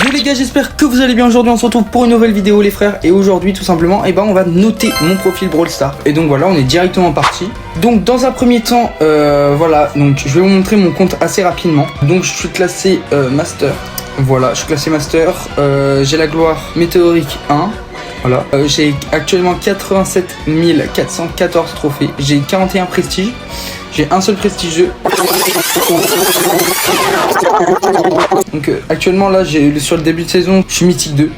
Yo les gars, j'espère que vous allez bien. Aujourd'hui on se retrouve pour une nouvelle vidéo les frères. Et aujourd'hui tout simplement on va noter mon profil Brawl Stars. Et donc voilà, on est directement parti. Donc dans un premier temps voilà, donc je vais vous montrer mon compte assez rapidement. Donc je suis classé Master. Voilà, je suis classé Master. J'ai la gloire météorique 1. Voilà, j'ai actuellement 87 414 trophées. J'ai 41 prestiges. J'ai un seul prestigieux. Donc actuellement là, sur le début de saison, je suis mythique 2.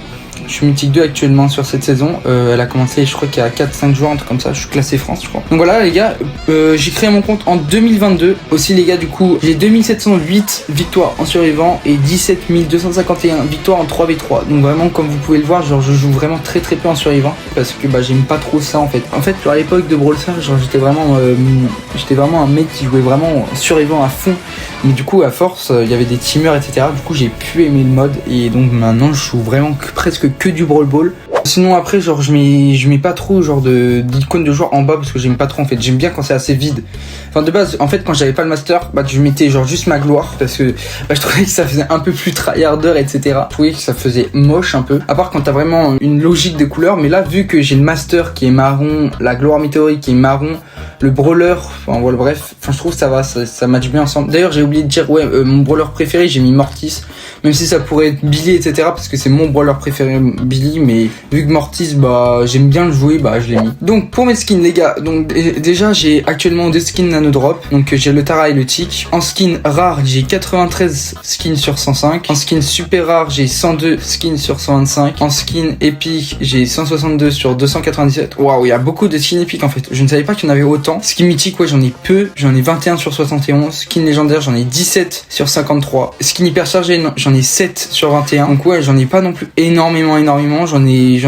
Je suis mythique 2 actuellement sur cette saison. Elle a commencé, je crois qu'il y a 4-5 jours, un truc comme ça. Je suis classé France, je crois. Donc voilà les gars, j'ai créé mon compte en 2022. Aussi les gars, du coup, j'ai 2708 victoires en survivant et 17 251 victoires en 3v3. Donc vraiment, comme vous pouvez le voir, genre je joue vraiment très peu en survivant parce que j'aime pas trop ça en fait. En fait, à l'époque de Brawl Stars, genre j'étais vraiment un mec qui jouait vraiment survivant à fond. Mais du coup, à force, il y avait des teamers, etc. Du coup, j'ai pu aimer le mode et donc maintenant, je joue vraiment presque que du Brawl Ball. Sinon après genre je mets pas trop genre d'icône de joueur en bas parce que j'aime pas trop en fait. J'aime bien quand c'est assez vide. Enfin de base en fait quand j'avais pas le master, je mettais genre juste ma gloire parce que je trouvais que ça faisait un peu plus tryharder, etc. Je trouvais que ça faisait moche un peu. À part quand t'as vraiment une logique de couleurs. Mais là vu que j'ai le master qui est marron, la gloire météorique qui est marron, le brawler, enfin voilà bref, je trouve que ça va, ça match bien ensemble. D'ailleurs j'ai oublié de dire mon brawler préféré, j'ai mis Mortis. Même si ça pourrait être Billy, etc. Parce que c'est mon brawler préféré Billy, mais vu que Mortis, j'aime bien le jouer, je l'ai mis. Donc pour mes skins les gars, donc déjà j'ai actuellement 2 skins nano drop. Donc j'ai le Tara et le Tick. En skin rare j'ai 93 skins sur 105. En skin super rare j'ai 102 skins sur 125. En skin épique j'ai 162 sur 297. Waouh, il y a beaucoup de skins épiques en fait. Je ne savais pas qu'il y en avait autant. Skin mythique j'en ai peu. J'en ai 21 sur 71. Skin légendaire j'en ai 17 sur 53. Skin hyper chargé j'en ai 7 sur 21. Donc j'en ai pas non plus énormément. J'en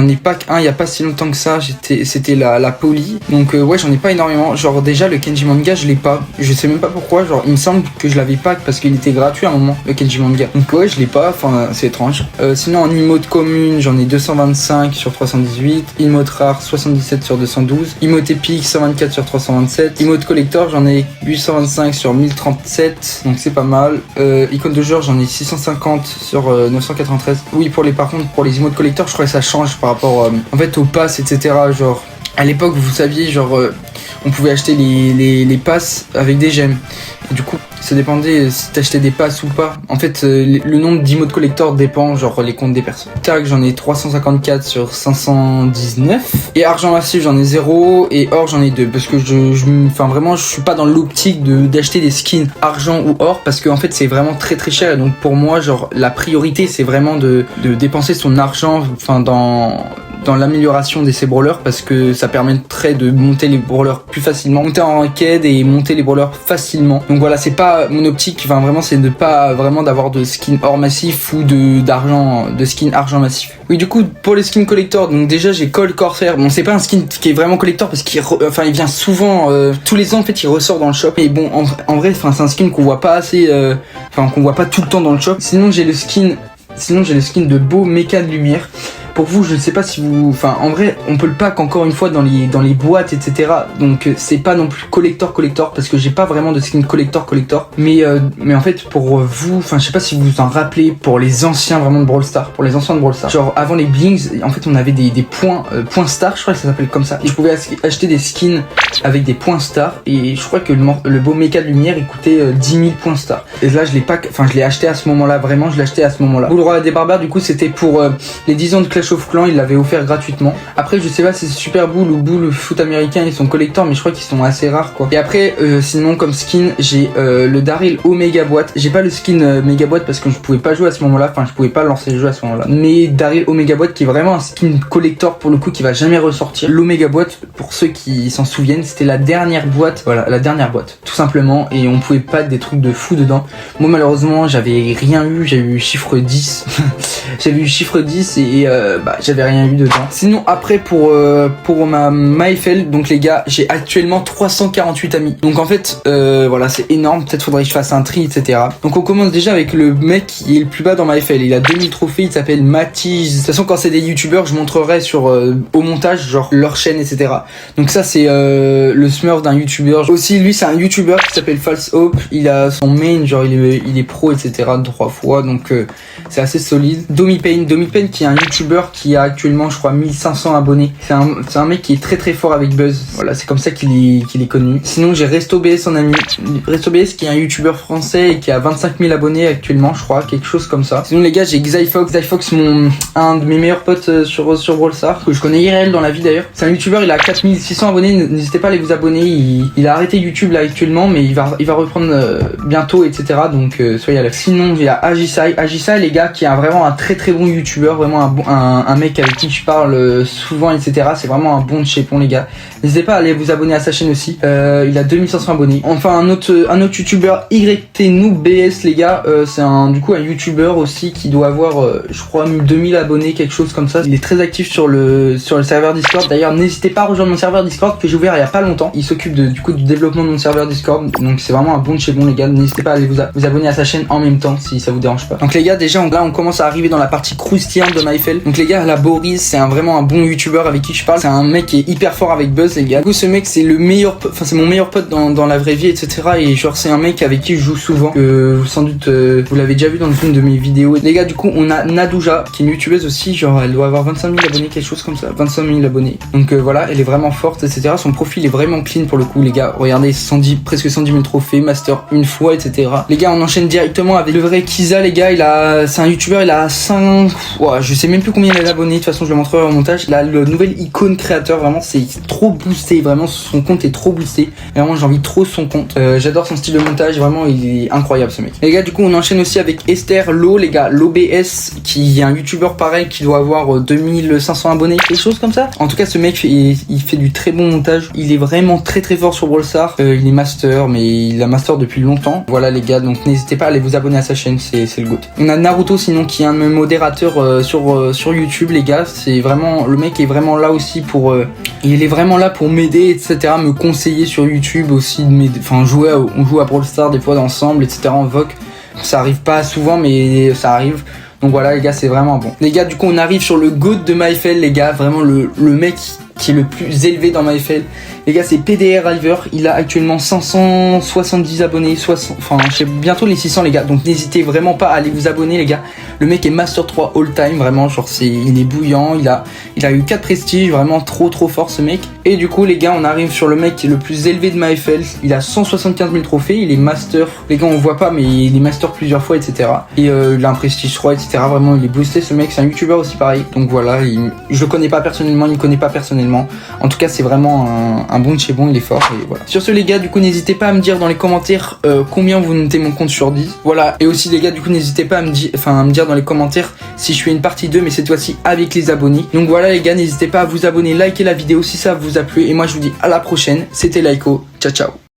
ai pas qu'un il y a pas si longtemps que ça. C'était la Poly. Donc j'en ai pas énormément. Genre déjà le Kenji Manga je l'ai pas. Je sais même pas pourquoi. Genre il me semble que je l'avais pas parce qu'il était gratuit à un moment le Kenji Manga. Donc je l'ai pas. Enfin c'est étrange. Sinon en emote commune j'en ai 225 sur 318. Emote rare 77 sur 212. Emote épique 124 sur 327. Emote collector j'en ai 825 sur 1037. Donc c'est pas mal. Icône de joueur j'en ai 650 sur 993. Oui par contre pour les emotes collector je crois que ça change par rapport en fait aux passes, etc. Genre à l'époque vous saviez genre on pouvait acheter les passes avec des gemmes et du coup ça dépendait si t'achetais des passes ou pas. En fait le nombre d'emotes collector dépend genre les comptes des personnes. Tag j'en ai 354 sur 519 et argent massif j'en ai 0 et or j'en ai 2 parce que vraiment je suis pas dans l'optique d'acheter des skins argent ou or parce que en fait c'est vraiment très cher et donc pour moi genre la priorité c'est vraiment de dépenser son argent dans l'amélioration de ces brawlers parce que ça permettrait de monter les brawlers plus facilement, monter en ranked et monter les brawlers facilement. Donc voilà, c'est pas mon optique, vraiment c'est de pas vraiment d'avoir de skin or massif ou de skin argent massif. Oui du coup pour les skins collector, donc déjà j'ai Colt Corsair. Bon c'est pas un skin qui est vraiment collector parce qu'il il vient souvent tous les ans en fait il ressort dans le shop. Et bon en vrai c'est un skin qu'on voit pas assez, qu'on voit pas tout le temps dans le shop. Sinon j'ai le skin de beau méca de lumière. Pour vous, je ne sais pas si vous... en vrai, on peut le pack encore une fois dans les boîtes, etc. Donc, c'est pas non plus collector parce que j'ai pas vraiment de skin collector. Mais en fait, pour vous... je sais pas si vous vous en rappelez, pour les anciens vraiment de Brawl Stars. Pour les anciens de Brawl Stars. Genre, avant les blings, en fait, on avait des points stars, je crois que ça s'appelle comme ça. Et je pouvais acheter des skins avec des points stars. Et je crois que le beau méca de lumière, il coûtait 10 000 points stars. Et là, je l'ai acheté à ce moment-là. Vraiment, je l'ai acheté à ce moment-là. Boule Roi des Barbares, du coup, c'était pour les 10 ans de Clash of Clans, il l'avait offert gratuitement. Après je sais pas si c'est Super Bull ou Bull Foot américain, ils sont collecteurs mais je crois qu'ils sont assez rares quoi. Et après sinon comme skin j'ai le Daryl Omega boîte. J'ai pas le skin méga boîte parce que je pouvais pas jouer à ce moment là, je pouvais pas lancer le jeu à ce moment là. Mais Daryl Omega boîte qui est vraiment un skin collector pour le coup qui va jamais ressortir. L'Omega boîte pour ceux qui s'en souviennent c'était la dernière boîte, voilà la dernière boîte tout simplement et on pouvait pas des trucs de fou dedans. Moi malheureusement j'avais rien eu, j'ai eu chiffre 10 j'avais eu chiffre 10 et j'avais rien eu dedans. Sinon après pour ma MyFL, donc les gars j'ai actuellement 348 amis. Donc en fait voilà c'est énorme, peut-être faudrait que je fasse un tri etc. Donc on commence déjà avec le mec qui est le plus bas dans MyFL. Il a 2000 trophées, il s'appelle Matiz. De toute façon quand c'est des youtubeurs je montrerai au montage genre leur chaîne etc. Donc ça c'est le Smurf d'un youtubeur. Aussi lui c'est un youtubeur qui s'appelle False Hope. Il a son main, genre il est pro etc 3 fois, donc c'est assez solide. Domipane qui est un youtubeur qui a actuellement je crois 1500 abonnés. C'est un mec qui est très très fort avec Buzz. Voilà, c'est comme ça qu'il est connu. Sinon j'ai RestoBS en ami. RestoBS qui est un youtubeur français et qui a 25 000 abonnés actuellement, je crois, quelque chose comme ça. Sinon les gars, j'ai Xyfox, un de mes meilleurs potes sur Brawl Stars, que je connais IRL dans la vie d'ailleurs. C'est un youtubeur, il a 4600 abonnés, n'hésitez pas à aller vous abonner. Il a arrêté YouTube là actuellement, mais il va reprendre bientôt, etc. Donc soyez à l'aise. Sinon il y a Agisai les gars, qui est vraiment un très très bon youtubeur, vraiment un mec avec qui je parle souvent, etc. C'est vraiment un bon de chez Pont les gars. N'hésitez pas à aller vous abonner à sa chaîne aussi. Il a 2500 abonnés. Enfin un autre youtubeur, YTNoobs les gars, c'est du coup un youtubeur aussi qui doit avoir je crois 2000 abonnés, quelque chose comme ça. Il est très actif sur le serveur Discord. D'ailleurs n'hésitez pas à rejoindre mon serveur Discord que j'ai ouvert il y a pas longtemps. Il s'occupe du développement de mon serveur Discord, donc c'est vraiment un bon de chez bon les gars. N'hésitez pas à aller vous abonner à sa chaîne en même temps si ça vous dérange pas. Donc les gars, déjà là on commence à arriver dans la partie croustillante de MyFL. Donc les gars, là Boris c'est vraiment un bon youtubeur avec qui je parle. C'est un mec qui est hyper fort avec Buzz les gars. Du coup ce mec c'est c'est mon meilleur pote dans la vraie vie, etc. Et genre c'est un mec avec qui je joue souvent, que sans doute vous l'avez déjà vu dans une de mes vidéos. Les gars, du coup on a Nadouja qui est une youtubeuse aussi, genre elle doit avoir 25 000 abonnés, quelque chose comme ça, 25 000 abonnés. Donc voilà, elle est vraiment forte, etc. Son profil est vraiment clean pour le coup les gars. Regardez, presque 110 000 trophées, master une fois, etc. Les gars, on enchaîne directement avec le vrai Kiza les gars. C'est un youtubeur, il a 5... Ouais, je sais même plus combien il a d'abonnés, de toute façon je le montrerai au montage. Il a le nouvel icône créateur, vraiment c'est trop boosté, vraiment son compte est trop boosté. Vraiment j'ai envie trop son compte. J'adore son style de montage, vraiment il est incroyable ce mec. Les gars, du coup on enchaîne aussi avec Esther Lo les gars, l'OBS, qui est un youtubeur pareil qui doit avoir 2500 abonnés, quelque chose comme ça. En tout cas ce mec il fait du très bon montage, il est vraiment très très fort sur Brawl Stars. Il est master, mais il a master depuis longtemps. Voilà les gars, donc n'hésitez pas à aller vous abonner à sa chaîne, c'est le GOAT. On a Naruto sinon qui est un de mes modérateurs sur YouTube les gars. C'est vraiment, le mec est vraiment là aussi pour il est vraiment là pour m'aider, etc. Me conseiller sur YouTube aussi, on joue à Brawl Stars des fois ensemble, etc. en VOC. Ça arrive pas souvent mais ça arrive. Donc voilà les gars, c'est vraiment bon. Les gars, du coup on arrive sur le GOAT de MyFL les gars, vraiment le mec qui est le plus élevé dans MyFL. Les gars, c'est PDR River, il a actuellement 570 abonnés, bientôt les 600 les gars, donc n'hésitez vraiment pas à aller vous abonner les gars. Le mec est Master 3 all time, vraiment, genre il est bouillant, il a eu 4 prestiges, vraiment trop fort ce mec. Et du coup les gars, on arrive sur le mec qui est le plus élevé de MyFL, il a 175 000 trophées, il est Master, les gars on voit pas mais il est Master plusieurs fois, etc. Et il a un prestige 3, etc. Vraiment il est boosté ce mec, c'est un youtubeur aussi pareil. Donc voilà, je le connais pas personnellement, il me connaît pas personnellement. En tout cas c'est vraiment un bon de chez bon, il est fort et voilà. Sur ce les gars, du coup n'hésitez pas à me dire dans les commentaires combien vous notez mon compte sur 10. Voilà, et aussi les gars, du coup n'hésitez pas à me dire dans les commentaires si je fais une partie 2 mais cette fois-ci avec les abonnés. Donc voilà les gars, n'hésitez pas à vous abonner, liker la vidéo si ça vous a plu et moi je vous dis à la prochaine. C'était Laiko, ciao ciao.